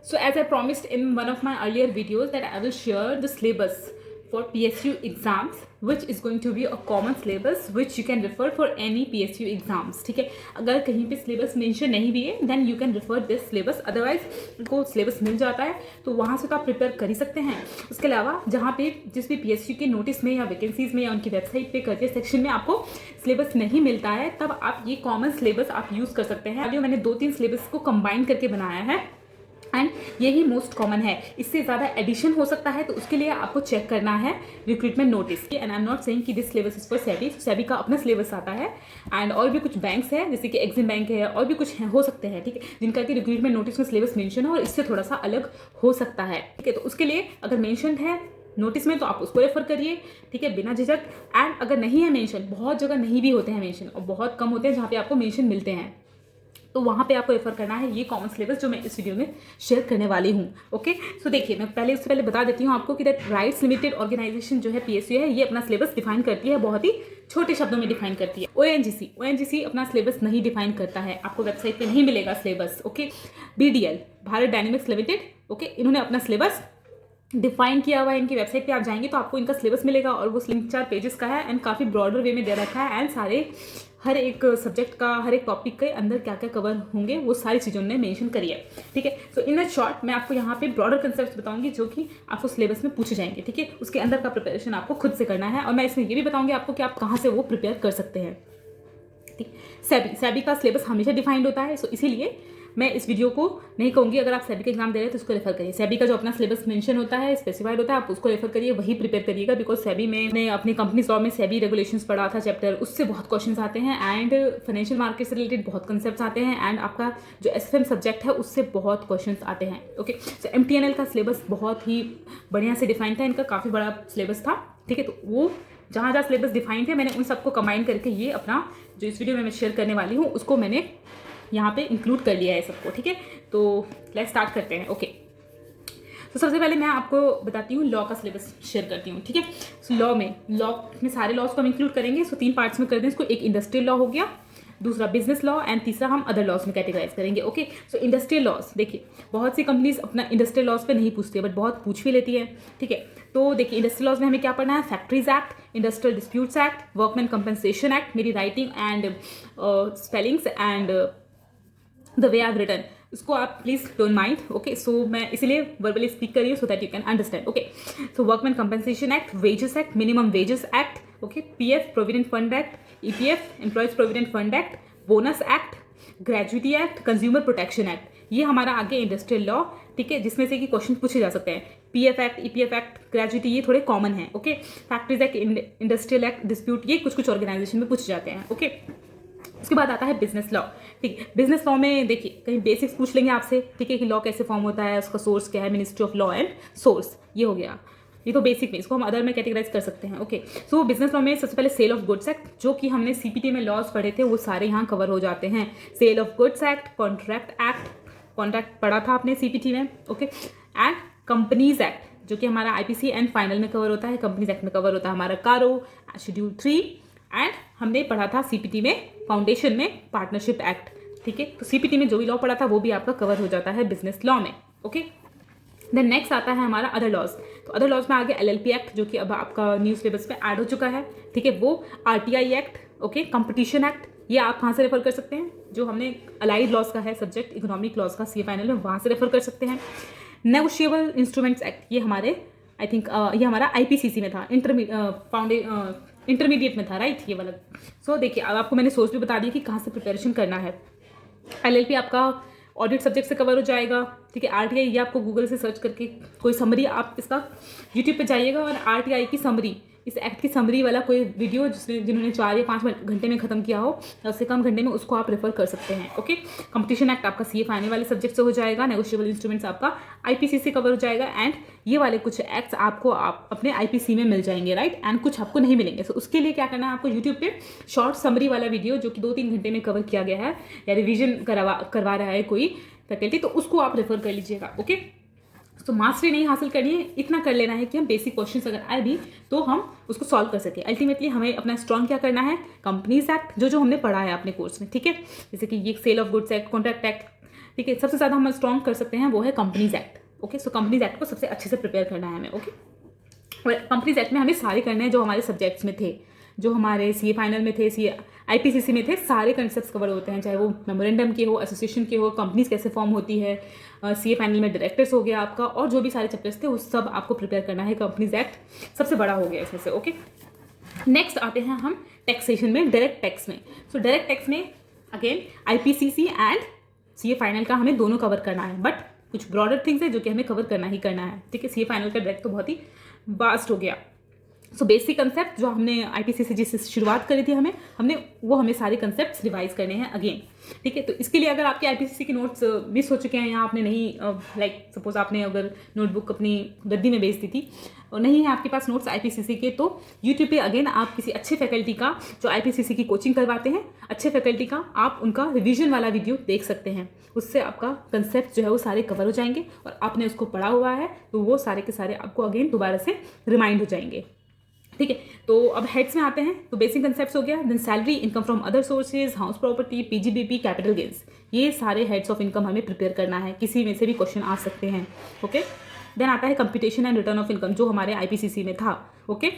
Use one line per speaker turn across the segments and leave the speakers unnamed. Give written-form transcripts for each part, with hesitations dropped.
So as I promised in one of my earlier videos that I will share the syllabus for PSU exams, which is going to be a common syllabus which you can refer for any PSU exams. ठीक है, अगर कहीं पे syllabus mention नहीं भी है then you can refer this syllabus, otherwise आपको syllabus मिल जाता है तो वहाँ से तो आप प्रिपेयर कर ही सकते हैं. उसके अलावा जहाँ पे जिस भी PSU के नोटिस में या वैकेंसीज में या उनकी वेबसाइट पे करियर सेक्शन में आपको सिलेबस नहीं मिलता है तब आप ये कॉमन सिलेबस आप यूज़ कर सकते हैं. अभी मैंने 2-3 सिलेबस को कंबाइन करके बनाया है एंड यही मोस्ट कॉमन है. इससे ज़्यादा एडिशन हो सकता है तो उसके लिए आपको चेक करना है recruitment notice. And I am not saying कि this syllabus is for SEBI. SEBI का अपना सिलेबस आता है एंड और भी कुछ बैंक्स है जैसे कि एक्सिम बैंक है और भी कुछ हो सकते हैं, ठीक है, जिनका कि रिक्रूटमेंट नोटिस में सिलेबस मेंशन है और इससे थोड़ा सा अलग हो सकता है. ठीक है, तो उसके लिए अगर मेंशन है नोटिस में तो आप उसको रेफर करिए, ठीक है, बिना झिझक. एंड अगर नहीं है मेंशन, बहुत जगह नहीं भी होते हैं मेंशन और बहुत कम होते हैं जहाँ पे आपको मेंशन मिलते हैं, तो वहाँ पे आपको रेफर करना है ये कॉमन सिलेबस जो मैं इस वीडियो में शेयर करने वाली हूँ. ओके, सो देखिए मैं उससे पहले बता देती हूँ आपको कि दैट राइट्स लिमिटेड ऑर्गेनाइजेशन जो है PSU है, ये अपना सिलेबस डिफाइन करती है, बहुत ही छोटे शब्दों में डिफाइन करती है. ONGC अपना सिलेबस नहीं डिफाइन करता है, आपको वेबसाइट पे नहीं मिलेगा syllabus. Okay, BDL Bharat dynamics limited, okay, इन्होंने अपना सिलेबस डिफाइन किया हुआ है. इनकी वेबसाइट पे आप जाएंगे तो आपको इनका सिलेबस मिलेगा और वो 3-4 पेजेस का है एंड काफ़ी ब्रॉडर वे में दे रखा है एंड सारे हर एक सब्जेक्ट का हर एक टॉपिक के अंदर क्या क्या कवर होंगे वो सारी चीज़ों ने मेंशन करी है. ठीक है, सो इन अ शॉर्ट मैं आपको यहाँ पे ब्रॉडर कंसेप्ट बताऊंगी जो कि आपको सिलेबस में पूछे जाएंगे. ठीक है, उसके अंदर का प्रिपरेशन आपको खुद से करना है और मैं इसमें ये भी बताऊंगी आपको कि आप कहाँ से वो प्रिपेयर कर सकते हैं. ठीक, सेबी का सिलेबस हमेशा डिफाइंड होता है, सो इसीलिए मैं इस वीडियो को नहीं कहूँगी अगर आप सेबी का एग्जाम दे रहे हैं तो उसको रेफर करिए. सेबी का जो अपना सिलेबस मेंशन होता है, स्पेसिफाइड होता है, आप उसको रेफर करिए, वही प्रिपेयर करिएगा. बिकॉज सेबी में अपनी कंपनीज लॉ में सेबी रेगुलेशंस पढ़ा था चैप्टर, उससे बहुत क्वेश्चंस आते हैं एंड फाइनेंशियल मार्केट से रिलेटेड बहुत कंसेप्ट आते हैं एंड आपका जो SFM सब्जेक्ट है उससे बहुत क्वेश्चन आते हैं. ओके, सो MTNL का सिलेबस बहुत ही बढ़िया से डिफाइन था, इनका काफ़ी बड़ा सिलेबस था. ठीक है, तो वो जहाँ जहाँ सिलेबस डिफाइन थे मैंने उन सबको कंबाइन करके ये अपना जो इस वीडियो में मैं शेयर करने वाली हूँ उसको मैंने यहाँ पे इंक्लूड कर लिया है सबको. ठीक है, तो लेट्स स्टार्ट करते हैं. ओके, तो सबसे पहले मैं आपको बताती हूँ लॉ का सिलेबस शेयर करती हूँ. ठीक है, सो लॉ में सारे लॉज को हम इंक्लूड करेंगे. सो 3 पार्ट्स में कर दें इसको. एक इंडस्ट्रियल लॉ हो गया, दूसरा बिजनेस लॉ एंड तीसरा हम अदर लॉज में कैटेगराइज करेंगे. ओके, सो इंडस्ट्रियल लॉज देखिए बहुत सी कंपनीज अपना इंडस्ट्रियल लॉज पे नहीं पूछती है बट बहुत पूछ भी लेती है. ठीक है, तो देखिए इंडस्ट्रियल लॉज में हमें क्या पढ़ना है, factories act, industrial disputes act, workman compensation act, मेरी writing and spellings and the way I have written, इसको आप please don't mind. Okay, so मैं इसीलिए वर्बली स्पीक कर रही हूँ so that you can understand. Okay, so workman compensation act, wages act, minimum wages act, okay, PF provident fund act, EPF employees provident fund act, bonus act, gratuity act, consumer protection act, ये हमारा आगे industrial law. ठीक है, जिसमें से कि question पूछे जा सकते हैं. PF act, EPF act, gratuity ये थोड़े कॉमन है. Okay, factories act, industrial act, dispute ये कुछ ऑर्गेनाइजेशन में पूछे जाते हैं. ओके, उसके बाद आता है बिजनेस लॉ. ठीक है, बिजनेस लॉ में देखिए कहीं बेसिक्स पूछ लेंगे आपसे. ठीक है, कि लॉ कैसे फॉर्म होता है, उसका सोर्स क्या है, ministry of law and source, ये हो गया. ये तो बेसिक में, इसको हम अदर में कैटेगराइज कर सकते हैं. ओके, सो बिजनेस लॉ में सबसे पहले सेल ऑफ गुड्स एक्ट, जो कि हमने CPT में लॉज पढ़े थे वो सारे यहाँ कवर हो जाते हैं. Sale of goods act, contract act, contract पढ़ा था आपने CPT में. ओके, एंड कंपनीज एक्ट जो कि हमारा IPC एंड फाइनल में कवर होता है. कंपनीज एक्ट में कवर होता है हमारा कारो, शेड्यूल 3 एंड हमने पढ़ा था CPT में फाउंडेशन में पार्टनरशिप एक्ट. ठीक है, तो CPT में जो भी लॉ पढ़ा था वो भी आपका कवर हो जाता है बिजनेस लॉ में. ओके, देन नेक्स्ट आता है हमारा अदर लॉज. तो अदर लॉज में आगे LLP एक्ट जो कि अब आपका न्यू सिलेबस में ऐड हो चुका है. ठीक है, वो RTI act, okay, competition act, ये आप कहाँ से रेफर कर सकते हैं, जो हमने अलाइड लॉज का है सब्जेक्ट इकोनॉमिक लॉज का CA फाइनल में, वहाँ से रेफर कर सकते हैं. नेगोशिएबल इंस्ट्रूमेंट्स एक्ट, ये हमारे आई थिंक ये हमारा IPCC में था, इंटरमीडिएट में था, राइट, ये वाला. सो देखिए अब आपको मैंने सोर्स भी बता दिया कि कहाँ से प्रिपरेशन करना है. LLP आपका ऑडिट सब्जेक्ट से कवर हो जाएगा. ठीक है, RTI ये आपको गूगल से सर्च करके कोई समरी, आप इसका यूट्यूब पे जाइएगा और RTI की समरी, इस एक्ट की समरी वाला कोई वीडियो जिन्होंने 4 या 5 घंटे में खत्म किया हो या उससे कम घंटे में, उसको आप रेफर कर सकते हैं. ओके, कंपटीशन एक्ट आपका CA फाइनल वाले सब्जेक्ट से हो जाएगा. नेगोशिएबल इंस्ट्रूमेंट्स आपका IPC से कवर हो जाएगा एंड ये वाले कुछ एक्ट्स आपको आप अपने IPC में मिल जाएंगे, राइट, एंड कुछ आपको नहीं मिलेंगे. तो उसके लिए क्या करना है आपको, यूट्यूब पे शॉर्ट समरी वाला वीडियो जो कि 2-3 घंटे में कवर किया गया है या रिविजन करवा रहा है कोई फैकल्टी, तो उसको आप रेफर कर लीजिएगा. ओके, तो मास्टरी नहीं हासिल करनी है, इतना कर लेना है कि हम बेसिक क्वेश्चंस अगर आए भी तो हम उसको सॉल्व कर सकें. अल्टीमेटली हमें अपना स्ट्रॉन्ग क्या करना है, कंपनीज एक्ट जो हमने पढ़ा है अपने कोर्स में. ठीक है, जैसे कि ये sale of goods act, contract act, ठीक है। सबसे ज़्यादा हम स्ट्रॉन्ग कर सकते हैं वो है कंपनीज एक्ट। ओके, सो कंपनीज एक्ट को सबसे अच्छे से प्रिपेयर करना है हमें। ओके, और कंपनीज एक्ट में हमें सारे करने हैं जो हमारे सब्जेक्ट्स में थे, जो हमारे सीए फाइनल में थे, सीए आईपीसीसी में थे, सारे कंसेप्ट्स कवर होते हैं, चाहे वो मेमोरेंडम के हो, एसोसिएशन के हो, कंपनीज कैसे फॉर्म होती है, सीए फाइनल में डायरेक्टर्स हो गया आपका, और जो भी सारे चैप्टर्स थे वो सब आपको प्रिपेयर करना है। कंपनीज एक्ट सबसे बड़ा हो गया इसमें से। ओके, नेक्स्ट आते हैं हम टैक्सेशन में, डायरेक्ट टैक्स में। सो डायरेक्ट टैक्स में again IPCC and CA final का हमें दोनों कवर करना है, बट कुछ ब्रॉडर थिंग्स है जो कि हमें कवर करना ही करना है। ठीक है, सीए फाइनल का डायरेक्ट तो बहुत ही वास्ट हो गया। सो बेसिक कंसेप्ट जो हमने आईपीसीसी जिससे शुरुआत करी थी हमें सारे कंसेप्ट्स रिवाइज करने हैं अगेन। ठीक है, तो इसके लिए अगर आपके आईपीसीसी के नोट्स मिस हो चुके हैं या आपने नहीं लाइक सपोज आपने अगर नोटबुक अपनी गद्दी में बेच दी थी और नहीं है आपके पास नोट्स आईपीसीसी के, तो यूट्यूब पे अगेन आप किसी अच्छे फैकल्टी का जो आईपीसीसी की कोचिंग करवाते हैं, अच्छे फैकल्टी का आप उनका रिवीजन वाला वीडियो देख सकते हैं। उससे आपका कंसेप्ट जो है वो सारे कवर हो जाएंगे और आपने उसको पढ़ा हुआ है तो वो सारे के सारे आपको अगेन दोबारा से रिमाइंड हो जाएंगे। ठीक है, तो अब हेड्स में आते हैं। तो बेसिक कंसेप्ट्स हो गया, then salary, income from other sources, house property, PGBP, capital gains, ये सारे हेड्स ऑफ इनकम हमें प्रिपेयर करना है, किसी में से भी क्वेश्चन आ सकते हैं। ओके, देन आता है computation and return of income जो हमारे आईपीसीसी में था। ओके,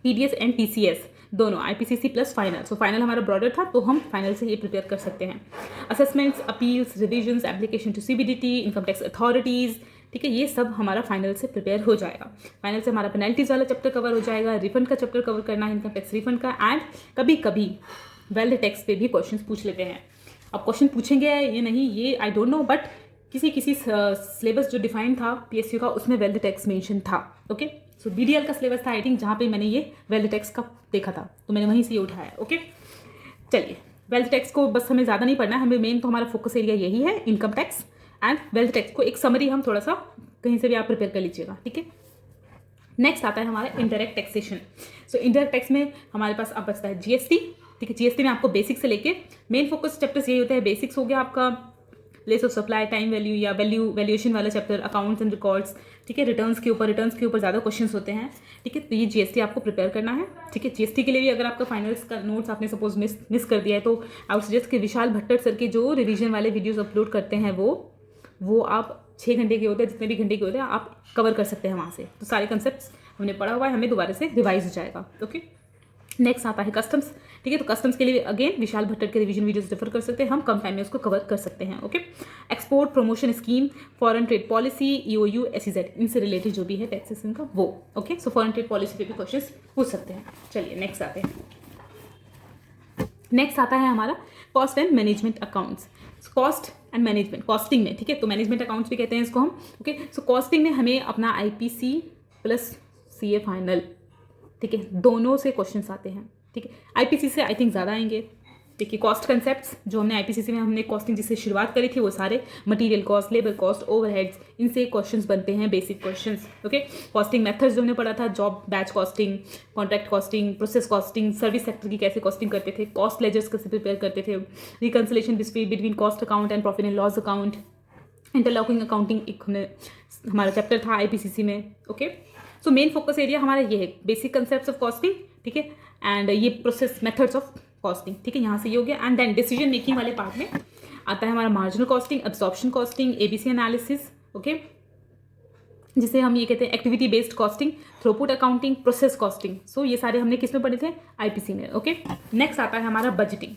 पीडीएस एंड टीसीएस दोनों, IPCC plus final. So final हमारा ब्रॉडर था तो हम फाइनल से ये प्रिपेयर कर सकते हैं। Assessments, appeals, revisions, application to CBDT, income tax authorities, ठीक है, ये सब हमारा फाइनल से प्रिपेयर हो जाएगा। फाइनल से हमारा पेनल्टीज वाला चैप्टर कवर हो जाएगा, रिफंड का चैप्टर कवर करना है, इनकम टैक्स रिफंड का, एंड कभी कभी वेल्थ टैक्स पे भी क्वेश्चन पूछ लेते हैं। अब क्वेश्चन पूछेंगे ये नहीं, ये आई डोंट नो, बट किसी सिलेबस जो डिफाइन था पीएसयू का उसमें वेल्थ टैक्स मेंशन था। ओके, सो बीडीएल का सिलेबस था आई थिंक, जहाँ पे मैंने ये वेल्थ टैक्स का देखा था तो मैंने वहीं से ये उठाया। ओके, चलिए, वेल्थ टैक्स को बस हमें ज़्यादा नहीं पढ़ना है, हमें मेन तो हमारा फोकस एरिया यही है, income tax and wealth tax को एक समरी हम थोड़ा सा कहीं से भी आप प्रिपेयर कर लीजिएगा। ठीक है, नेक्स्ट आता है हमारा इनडायरेक्ट टैक्सेशन। सो इनडायरेक्ट टैक्स में हमारे पास अब बचता है जीएसटी। ठीक है, जीएसटी में आपको बेसिक से लेके मेन फोकस चैप्टर्स यही होता है। बेसिक्स हो गया आपका place of supply, time value या वैल्यूएशन वाला चैप्टर, अकाउंट्स एंड रिकॉर्ड्स। ठीक है, रिटर्न्स के ऊपर ज़्यादा क्वेश्चन होते हैं। ठीक है, तो ये जीएसटी आपको प्रिपेयर करना है। ठीक है, जीएसटी के लिए भी अगर आपका फाइनल्स का नोट्स आपने सपोज मिस कर दिया है तो आई वुड सजेस्ट कि विशाल भट्टर सर के जो रिवीजन वाले वीडियोज़ अपलोड करते हैं वो आप 6 घंटे के होते हैं, जितने भी घंटे के होते हैं आप कवर कर सकते हैं वहाँ से। तो सारे कंसेप्ट्स हमने पढ़ा हुआ है, हमें दोबारा से रिवाइज हो जाएगा। ओके, नेक्स्ट आता है कस्टम्स। ठीक है, तो कस्टम्स के लिए अगेन विशाल भट्टर के रिवीजन वीडियोस रेफर कर सकते हैं, हम कम टाइम में उसको कवर कर सकते हैं। Okay, export promotion scheme, foreign trade policy, EOU, SEZ, इनसे रिलेटेड जो भी है टैक्सेशन का वो। Okay, so foreign trade policy पे भी क्वेश्चन पूछ सकते हैं। चलिए नेक्स्ट आते हैं। नेक्स्ट आता है हमारा cost and management accounts. Cost and management, costing में, ठीक है, तो मैनेजमेंट अकाउंट्स भी कहते हैं इसको हम। ओके, सो कॉस्टिंग में हमें अपना आईपीसी प्लस सीए फाइनल, ठीक है, दोनों से क्वेश्चंस आते हैं। ठीक है, आईपीसी से आई थिंक ज़्यादा आएंगे। ठीक है, कॉस्ट कंसेप्ट्स जो हमने आईपीसीसी में हमने कॉस्टिंग जिससे शुरुआत करी थी वो सारे material cost, labour cost, overheads, इनसे क्वेश्चंस बनते हैं, basic questions. Okay, costing methods जो हमने पढ़ा था, job batch costing, contract costing, process costing, service sector की कैसे कॉस्टिंग करते थे, कॉस्ट लेजर्स कैसे प्रिपेयर करते थे, reconciliation between cost account and profit and loss account, interlocking accounting एक हमारा चैप्टर था आईपीसीसी में। Okay, so main focus area हमारा ये है, बेसिक कंसेप्ट्स ऑफ कॉस्टिंग, ठीक है, एंड ये प्रोसेस मेथड्स ऑफ कॉस्टिंग। ठीक है, यहाँ से ये हो गया। एंड देन डिसीजन मेकिंग वाले पार्ट में आता है हमारा marginal costing, absorption costing, ABC analysis, okay, जिसे हम ये कहते हैं activity based costing, throughput accounting, process costing. So ये सारे हमने किस में पढ़े थे, आईपीसी में। ओके, नेक्स्ट आता है हमारा बजटिंग।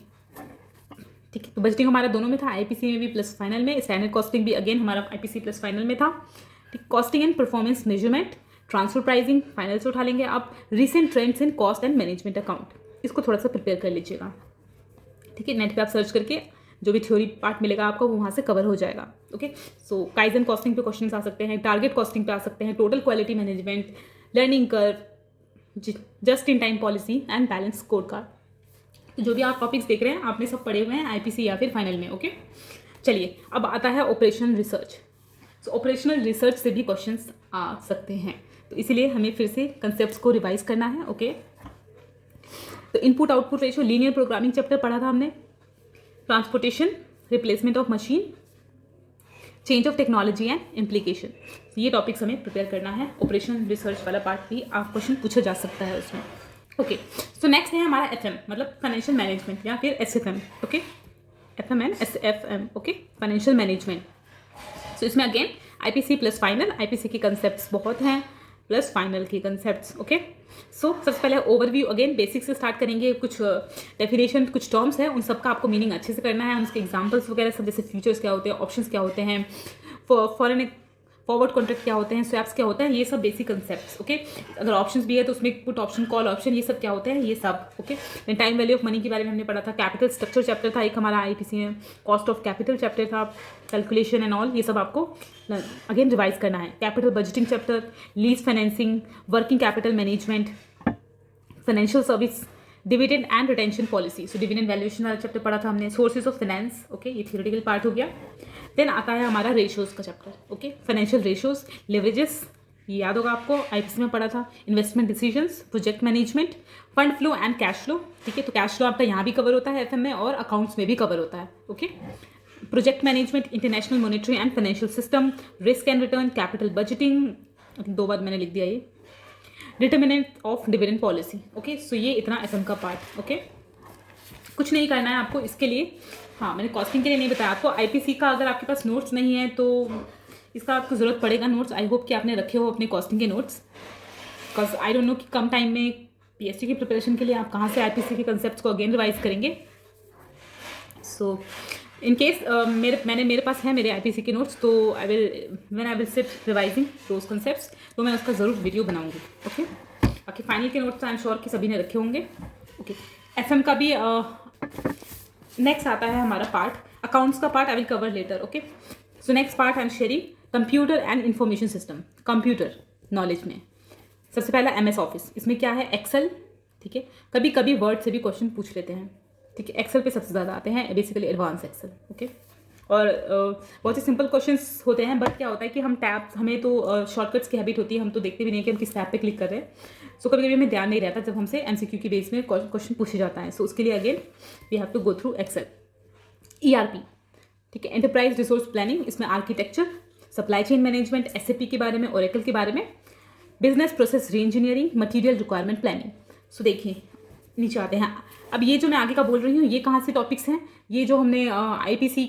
ठीक है, तो बजटिंग हमारा दोनों में था, आईपीसी में भी प्लस फाइनल में, स्टैंडर्ड कॉस्टिंग भी अगेन हमारा आईपीसी प्लस फाइनल में था। ठीक, costing and performance measurement, transfer pricing final से उठा लेंगे आप, recent trends in cost and management account, इसको थोड़ा सा प्रिपेयर कर लीजिएगा। ठीक है, नेट पे आप सर्च करके जो भी थ्योरी पार्ट मिलेगा आपको वो वहाँ से कवर हो जाएगा। ओके, सो काइजन कॉस्टिंग पे क्वेश्चंस आ सकते हैं, टारगेट कॉस्टिंग पे आ सकते हैं, total quality management, learning curve, just in time policy and balance score card. तो जो भी आप टॉपिक्स देख रहे हैं आपने सब पढ़े हुए हैं आईपीसी या फिर फाइनल में। ओके, चलिए अब आता है ऑपरेशनल रिसर्च। सो ऑपरेशनल रिसर्च से भी क्वेश्चंस आ सकते हैं, तो इसीलिए हमें फिर से कंसेप्ट्स को रिवाइज करना है। ओके, तो input output ratio, linear programming chapter पढ़ा था हमने, transportation, replacement of machine, change of technology and implication, ये टॉपिक्स हमें प्रिपेयर करना है। ऑपरेशनल रिसर्च वाला पार्ट भी आप क्वेश्चन पूछा जा सकता है उसमें। ओके, सो नेक्स्ट है हमारा एफएम, मतलब फाइनेंशियल मैनेजमेंट या फिर SFM. Okay, FMN SFM, okay, financial management. So इसमें again IPC plus final, IPC के कंसेप्ट बहुत हैं प्लस फाइनल की कंसेप्ट, ओके। सो सबसे पहले ओवरव्यू, अगेन बेसिक से स्टार्ट करेंगे। कुछ डेफिनेशन, कुछ टर्म्स है, उन सबका आपको मीनिंग अच्छे से करना है, उसके एग्जांपल्स वगैरह सब, जैसे फ्यूचर्स क्या होते हैं, ऑप्शंस क्या होते हैं, फॉरेन फॉरवर्ड कॉन्ट्रैक्ट क्या होते हैं, स्वैप्स क्या होता है, ये सब बेसिक कंसेप्ट्स, ओके। अगर ऑप्शंस भी है तो उसमें पुट ऑप्शन, कॉल ऑप्शन, ये सब क्या होते हैं, ये सब, okay. Time value of money के बारे में हमने पढ़ा था, कैपिटल स्ट्रक्चर चैप्टर था एक हमारा IPC में, कॉस्ट ऑफ कैपिटल चैप्टर था, कैलकुलेशन एंड ऑल, ये सब आपको अगेन रिवाइज करना है। Capital budgeting chapter, lease financing, working capital management, financial service, dividend and retention policy. So dividend valuation वाला चैप्टर पढ़ा था हमने, सोर्सेज ऑफ फाइनेंस, ओके, ये थियोरेटिकल पार्ट हो गया। देन आता है हमारा रेशियोज का chapter, okay, financial ratios, leverages, ये याद होगा आपको, IPC में पढ़ा था, investment decisions, project management, fund flow and cash flow, ठीक है। तो कैश फ्लो आपका यहाँ भी कवर होता है FM में, और अकाउंट्स में भी कवर होता है, okay. Project management, international monetary and financial system, risk and return, capital budgeting, 2 बार मैंने लिख दिया ये, determinant of dividend policy, okay. So ये इतना FM का पार्ट, ओके। कुछ नहीं करना है आपको इसके लिए। हाँ, मैंने कॉस्टिंग के लिए नहीं बताया आपको। IPC का अगर आपके पास नोट्स नहीं है तो इसका आपको ज़रूरत पड़ेगा नोट्स। आई होप कि आपने रखे हो अपने कॉस्टिंग के notes, because I don't know कि कम टाइम में PSC की प्रिपरेशन के लिए आप कहाँ से IPC के कंसेप्ट को अगेन रिवाइज करेंगे। सो इन केस मेरे पास है मेरे IPC के नोट्स, तो when I will sit revising those concepts, तो मैं उसका ज़रूर वीडियो बनाऊंगी, ओके। बाकी फाइनल के नोट्स आई एम श्योर कि सभी ने रखे होंगे, ओके। FM का भी नेक्स्ट आता है हमारा पार्ट, अकाउंट्स का part I will cover later, okay. So next part I am sharing computer and information system, computer knowledge में सबसे पहला MS ऑफिस। इसमें क्या है, एक्सेल, ठीक है। कभी कभी वर्ड से भी क्वेश्चन पूछ लेते हैं, ठीक है। एक्सेल पे सबसे ज़्यादा आते हैं, बेसिकली एडवांस एक्सेल, ओके। और बहुत ही सिंपल क्वेश्चंस होते हैं, बट क्या होता है कि हम टैब्स, हमें तो शॉर्टकट्स की हैबिट होती है, हम तो देखते भी नहीं कि हम किस टैब पे क्लिक कर रहे हैं। सो कभी कभी हमें ध्यान नहीं रहता जब हमसे MCQ की बेस में क्वेश्चन पूछे जाता है। सो उसके लिए again we have to go through Excel. ERP, ठीक है, एंटरप्राइज रिसोर्स प्लानिंग, इसमें architecture, supply chain management, SAP के बारे में, ओरेकल के बारे में, business process re engineering, material requirement planning. So देखिए नीचे आते हैं। अब ये जो मैं आगे का बोल रही हूँ, ये कहाँ से टॉपिक्स हैं, ये जो हमने IPC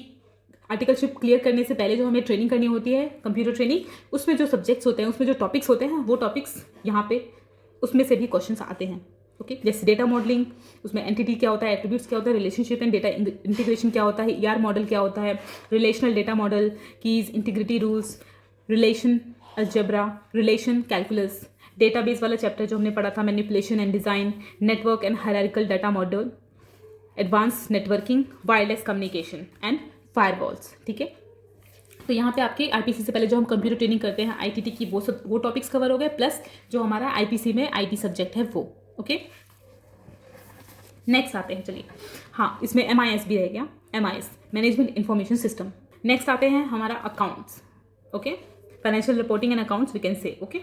आर्टिकलशिप क्लियर करने से पहले जो हमें ट्रेनिंग करनी होती है, कंप्यूटर ट्रेनिंग, उसमें जो सब्जेक्ट्स होते हैं, उसमें जो टॉपिक्स होते हैं, वो टॉपिक्स यहाँ पे उसमें से भी क्वेश्चंस आते हैं, ओके। जैसे डेटा मॉडलिंग, उसमें एंटिटी क्या होता है, एट्रीब्यूट्स क्या होता है, रिलेशनशिप एंड डेटा इंटीग्रेशन क्या होता है, ER मॉडल क्या होता है, relational data model, keys, integrity rules, relation algebra, relation calculus, database वाला चैप्टर जो हमने पढ़ा था, manipulation and design, network and hierarchical data model, advance networking, wireless communication and firewalls, ठीक है। तो यहाँ पे आपके IPC से पहले जो हम कंप्यूटर ट्रेनिंग करते हैं, ITT की, वो टॉपिक्स कवर हो गए, प्लस जो हमारा IPC में IT सब्जेक्ट है वो, ओके। नेक्स्ट आते हैं, चलिए, हाँ, इसमें MIS भी रह गया, MIS management information system. Next आते हैं हमारा accounts, okay, financial reporting and accounts we can say, okay,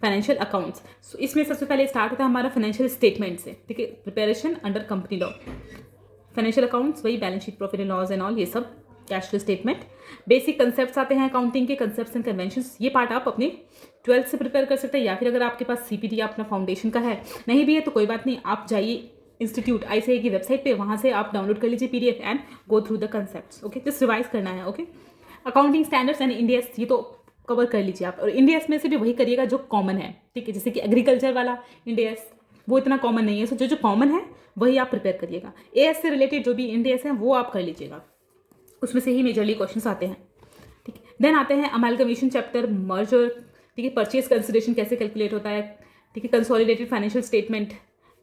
financial accounts. So इसमें सबसे पहले स्टार्ट होता है हमारा फाइनेंशियल स्टेटमेंट से, ठीक है, preparation under company law. Financial accounts वही balance sheet, profit and loss and all, ये सब, cash flow statement, basic concepts आते हैं अकाउंटिंग के, कंसेप्ट्स एंड कन्वेंशंस। ये पार्ट आप अपने 12th से प्रिपेयर कर सकते हैं, या फिर अगर आपके पास CPT या अपना फाउंडेशन का है, नहीं भी है तो कोई बात नहीं, आप जाइए इंस्टीट्यूट ICAI की वेबसाइट पे, वहाँ से आप डाउनलोड कर लीजिए PDF and go through the concepts, okay. Just revise करना है, okay. Accounting standards and Indians, ये तो कवर कर लीजिए आप, और इंडियस में से भी वही करिएगा जो कॉमन है, ठीक है। जैसे कि एग्रीकल्चर वाला इंडियस, वो इतना कॉमन नहीं है, सो जो कॉमन है वही आप प्रिपेयर करिएगा। AS से रिलेटेड जो भी इंडियस हैं वो आप कर लीजिएगा, उसमें से ही मेजरली क्वेश्चंस आते हैं, ठीक है। देन आते हैं अमालगमेशन चैप्टर, मर्जर, ठीक है, परचेज कंसिडरेशन कैसे कैलकुलेट होता है, ठीक है, कंसोलिडेटेड फाइनेंशियल स्टेटमेंट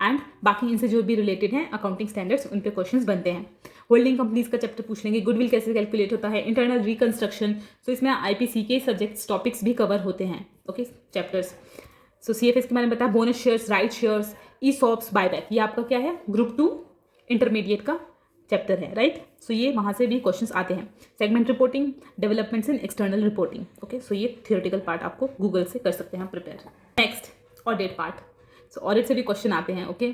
एंड बाकी इनसे जो भी रिलेटेड हैं अकाउंटिंग स्टैंडर्ड्स, उन पे क्वेश्चंस बनते हैं। होल्डिंग कंपनीज का चैप्टर पूछ लेंगे, गुडविल कैसे कैलकुलेट होता है, इंटरनल रिकंस्ट्रक्शन। सो इसमें IPC के सब्जेक्ट्स टॉपिक्स भी कवर होते हैं, ओके, चैप्टर्स। सो CFS के बारे में बताया, bonus shares, right shares, ESOPs, buyback, ये आपका क्या है, ग्रुप 2 इंटरमीडिएट का चैप्टर है, राइट। सो ये वहाँ से भी क्वेश्चंस आते हैं। Segment reporting, developments in external reporting, okay. So ये थियोरेटिकल पार्ट आपको गूगल से कर सकते हैं prepare. Next audit part, so audit से भी क्वेश्चन आते हैं, ओके।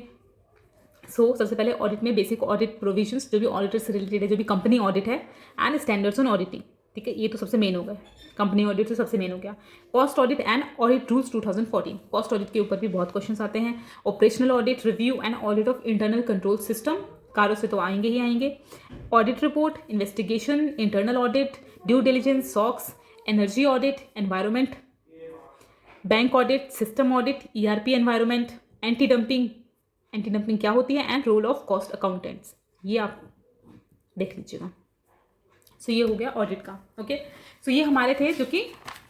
सो सबसे पहले ऑडिट में बेसिक ऑडिट प्रोविजंस, जो भी ऑडिटर से रिलेटेड है, जो भी कंपनी ऑडिट है, एंड स्टैंडर्ड्स ऑन ऑडिटिंग, ठीक है, ये तो सबसे मेन हो गया, कंपनी ऑडिट तो सबसे मेन हो गया। Cost audit and audit rules 2014, cost audit के ऊपर भी बहुत क्वेश्चंस आते हैं। Operational audit, review and audit of internal control system, कारों से तो आएंगे ही आएंगे। Audit report, investigation, internal audit, due diligence, SOX, energy audit, environment, bank audit, system audit, ERP environment, anti dumping, anti dumping क्या होती है, and role of cost accountants, ये आप देख लीजिएगा। सो ये हो गया ऑडिट का। ओके, सो ये हमारे थे जो कि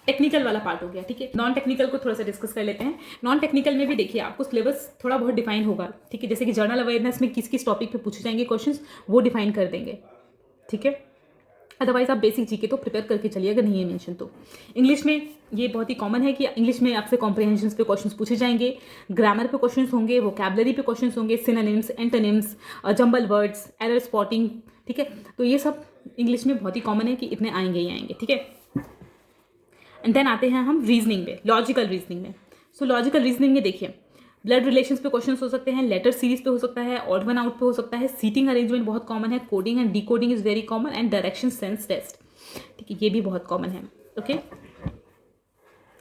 टेक्निकल वाला पार्ट हो गया। ठीक है, नॉन टेक्निकल को थोड़ा सा डिस्कस कर लेते हैं। नॉन टेक्निकल में भी देखिए आपको सिलेबस थोड़ा बहुत डिफाइन होगा। ठीक है, जैसे कि जर्नल अवेयरनेस में किस किस टॉपिक पे पूछे जाएंगे क्वेश्चंस, वो डिफाइन कर देंगे। ठीक है, अदरवाइज आप बेसिक जीके तो प्रिपेयर करके चलिए अगर नहीं है मेंशन तो। इंग्लिश में ये बहुत ही कॉमन है कि इंग्लिश में आपसे कॉम्प्रिहेंशन पे क्वेश्चंस पूछे जाएंगे, ग्रामर पे क्वेश्चंस होंगे, वोकैबुलरी पे क्वेश्चंस होंगे, synonyms, antonyms, jumble words, error spotting. ठीक है, तो ये सब इंग्लिश में बहुत ही कॉमन है कि इतने आएंगे ही आएंगे। ठीक है, एंड देन आते हैं हम रीजनिंग में, लॉजिकल रीजनिंग में। सो लॉजिकल रीजनिंग में देखिए ब्लड रिलेशंस पे क्वेश्चंस हो सकते हैं, लेटर सीरीज पे हो सकता है, ऑड वन आउट पे हो सकता है, सीटिंग अरेंजमेंट बहुत कॉमन है, coding and decoding is very common, and direction sense test. ठीक है, ये भी बहुत कॉमन है। ओके,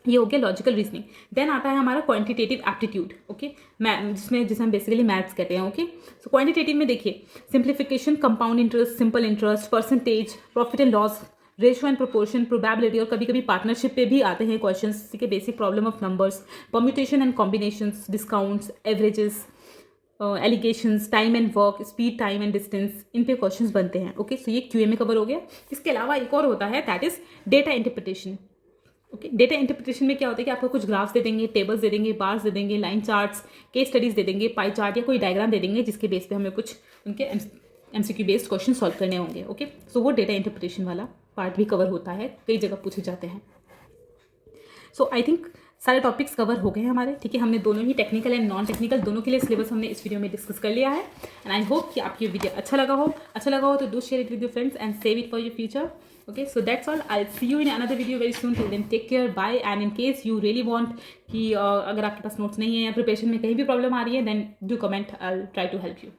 ये हो गया लॉजिकल रीजनिंग। देन आता है हमारा क्वांटिटेटिव एप्टीट्यूड। ओके, जिसे हम बेसिकली मैथ्स कहते हैं। ओके, सो क्वांटिटेटिव में देखिए simplification, compound interest, simple interest, percentage, profit and loss, ratio and proportion, probability, और कभी कभी पार्टनरशिप पे भी आते हैं क्वेश्चंस। ठीक है, basic problem of numbers, permutation and combinations, discounts, averages, alligations, time and work, speed, time and distance, इन पे क्वेश्चंस बनते हैं। ओके, सो ये QA में कवर हो गया। इसके अलावा एक और होता है, that is data interpretation. Okay, data interpretation में क्या होता है कि आपको कुछ ग्राफ्स दे देंगे, टेबल्स दे देंगे, बार्स दे देंगे, लाइन चार्ट्स, केस स्टडीज दे देंगे, पाई चार्ट या कोई डायग्राम दे देंगे, जिसके बेस पे हमें कुछ उनके MCQ बेस्ड क्वेश्चन सॉल्व करने होंगे। ओके, सो वो डेटा इंटरप्रिटेशन वाला पार्ट भी कवर होता है, कई जगह पूछे जाते हैं। सो आई थिंक सारे टॉपिक्स कवर हो गए हैं हमारे। ठीक है, हमने दोनों ही टेक्निकल एंड नॉन टेक्निकल दोनों के लिए सिलेबस हमने इस वीडियो में डिस्कस कर लिया है। एंड आई होप कि आपको ये वीडियो अच्छा लगा हो तो do share it with your friends and save it for your future. Okay, so that's all. I'll see you in another video very soon. Till then, take care, bye. And in case you really want कि अगर आपके पास notes नहीं है या preparation में कहीं भी problem आ रही है, then do comment. I'll try to help you.